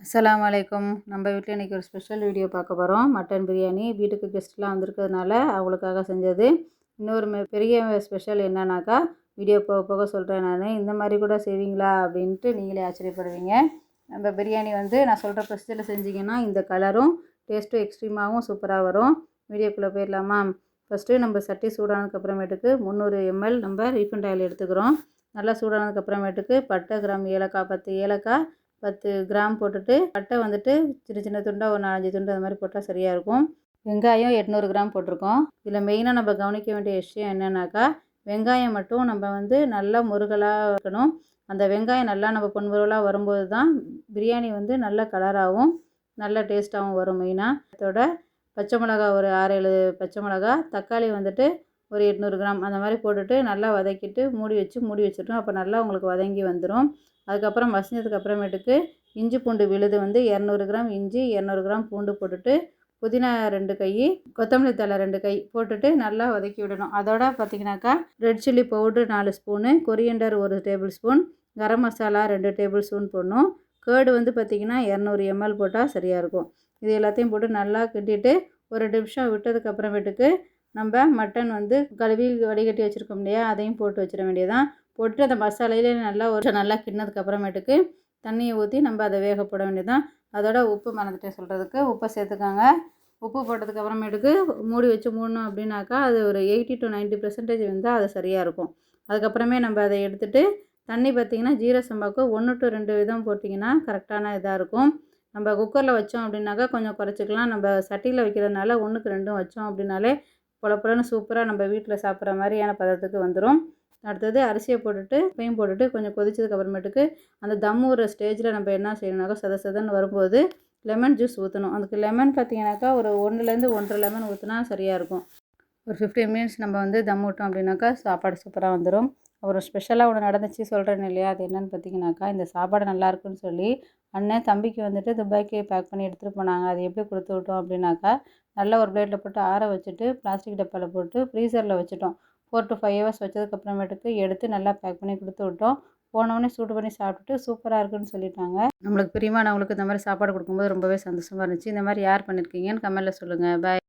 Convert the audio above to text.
அஸ்ஸலாமு அலைக்கும். நம்ம வீட்டில் இன்றைக்கி ஒரு ஸ்பெஷல் வீடியோ பார்க்க போகிறோம். மட்டன் பிரியாணி வீட்டுக்கு கெஸ்ட்லாம் வந்திருக்கிறதுனால அவங்களுக்காக செஞ்சது. இன்னொரு பெரிய ஸ்பெஷல் என்னன்னாக்கா வீடியோ போக போக சொல்கிறேன். நான் இந்த மாதிரி கூட செய்வீங்களா அப்படின்ட்டு நீங்களே ஆச்சரியப்படுவீங்க. நம்ம பிரியாணி நான் சொல்கிற ப்ரொசீஜரில் செஞ்சிங்கன்னா இந்த கலரும் டேஸ்ட்டும் எக்ஸ்ட்ரீமாகவும் சூப்பராக வரும். வீடியோக்குள்ளே போயிடலாமா? ஃபஸ்ட்டு நம்ம சட்டி சூடானதுக்கப்புறமேட்டுக்கு 300 ml நம்ம ரீஃபண்ட் ஆயில் எடுத்துக்கிறோம். நல்லா சூடானதுக்கப்புறமேட்டுக்கு பட்டை, கிராம்பு, ஏலக்காய் 10 ஏலக்காய் 10 கிராம் போட்டுட்டு, பட்டை சின்ன சின்ன துண்டாக ஒரு 4-5 துண்டு அது மாதிரி போட்டால் சரியாக இருக்கும். வெங்காயம் 800 கிராம் போட்டிருக்கோம். இதில் மெயினாக நம்ம கவனிக்க வேண்டிய விஷயம் என்னென்னாக்கா, வெங்காயம் மட்டும் நம்ம நல்லா முருகலாக இருக்கணும். அந்த வெங்காயம் நல்லா நம்ம பொன்முருகலாக வரும்போது தான் பிரியாணி நல்ல கலராகவும் நல்ல டேஸ்ட்டாகவும் வரும். மெயினாக அதோட பச்சை மிளகா ஒரு 6-7 பச்சை மிளகா, தக்காளி ஒரு 800 கிராம் அந்த மாதிரி போட்டுட்டு நல்லா வதக்கிட்டு மூடி வச்சிட்டோம். அப்போ நல்லா உங்களுக்கு வதங்கி வந்துடும். அதுக்கப்புறம் மசிஞ்சதுக்கு அப்புறமேட்டுக்கு இஞ்சி பூண்டு விழுது 200 கிராம் இஞ்சி, 200 கிராம் பூண்டு போட்டுட்டு, புதினா 2 கை, கொத்தமல்லி தழை 2 கை போட்டுட்டு நல்லா வதக்கி விடணும். அதோட பார்த்திங்கனாக்கா red chilli powder 4 spoon, coriander 1 tablespoon, garam masala 2 tablespoon போடணும். கேர்டு பார்த்திங்கன்னா 200 ml போட்டால் சரியாக இருக்கும். இது எல்லாத்தையும் போட்டு நல்லா கிண்டிட்டு ஒரு 2 நிமிஷம் விட்டதுக்கு அப்புறமேட்டுக்கு நம்ம மட்டன் கழுவி வடிகட்டி வச்சுருக்கோம் இல்லையா, அதையும் போட்டு வச்சிட வேண்டியதான். போட்டு அந்த மசாலையிலே நல்லா கிண்டினதுக்கு அப்புறமேட்டுக்கு தண்ணியை ஊற்றி நம்ம அதை வேக போட வேண்டியதான். அதோட உப்பு மறந்துட்டேன் சொல்கிறதுக்கு, உப்பை சேர்த்துக்காங்க. உப்பு போட்டதுக்கு அப்புறமேட்டுக்கு மூடி வச்சு மூடணும் அப்படின்னாக்கா அது ஒரு 80 to 90% வெந்தால் அது சரியாக இருக்கும். அதுக்கப்புறமே நம்ம அதை எடுத்துகிட்டு தண்ணி பார்த்திங்கன்னா ஜீரக சம்பாவுக்கு 1 to 2 விதம் போட்டிங்கன்னா கரெக்டான இதாக இருக்கும். நம்ம குக்கரில் வச்சோம் அப்படின்னாக்கா கொஞ்சம் குறைச்சிக்கலாம். நம்ம சட்டியில் வைக்கிறதுனால 1க்கு 2 வச்சோம் அப்படின்னாலே பொலப்பொலன்னு சூப்பராக நம்ம வீட்டில் சாப்பிட்ற மாதிரியான பதத்துக்கு வந்துடும். அடுத்தது அரிசியை போட்டுட்டு உப்பையும் போட்டுட்டு கொஞ்சம் கொதிச்சதுக்கு அப்புறமேட்டுக்கு அந்த தம் ஊற ஸ்டேஜில் நம்ம என்ன செய்யணுனாக்கா சதன்னு வரும்போது லெமன் ஜூஸ் ஊற்றணும். அதுக்கு லெமன் பார்த்திங்கனாக்கா ஒரு 1லேருந்து 1.5 லெமன் ஊற்றினா சரியாக இருக்கும். ஒரு 15 மினிட்ஸ் நம்ம தம் விட்டோம் அப்படின்னாக்கா சாப்பாடு சூப்பராக வந்துடும். ஒரு ஸ்பெஷலாக ஒன்று நடந்துச்சு சொல்கிறேன்னு இல்லையா, அது என்னென்னு பார்த்தீங்கன்னாக்கா, இந்த சாப்பாடு நல்லாயிருக்குன்னு சொல்லி அண்ணன் தம்பிக்கு துபாய்க்கு பேக் பண்ணி எடுத்துகிட்டு போனாங்க. அது எப்படி கொடுத்து விட்டோம் அப்படின்னாக்கா, நல்லா ஒரு பிளேட்டில் போட்டு ஆற வச்சுட்டு பிளாஸ்டிக் டப்பாவில் போட்டு ஃப்ரீசரில் வச்சுட்டோம். 4 to 5 ஹவர்ஸ் வச்சதுக்கப்புறமேட்டுக்கு எடுத்து நல்லா பேக் பண்ணி கொடுத்து விட்டோம். போனவொடனே சூடு பண்ணி சாப்பிட்டுட்டு சூப்பராக இருக்குன்னு சொல்லிட்டாங்க. நம்மளுக்கு பிரியமானவங்களுக்கு இந்த மாதிரி சாப்பாடு கொடுக்கும்போது ரொம்பவே சந்தோஷமாக இருந்துச்சு. இந்த மாதிரி யார் பண்ணியிருக்கீங்கன்னு கமெண்ட்டில் சொல்லுங்கள். பாய்.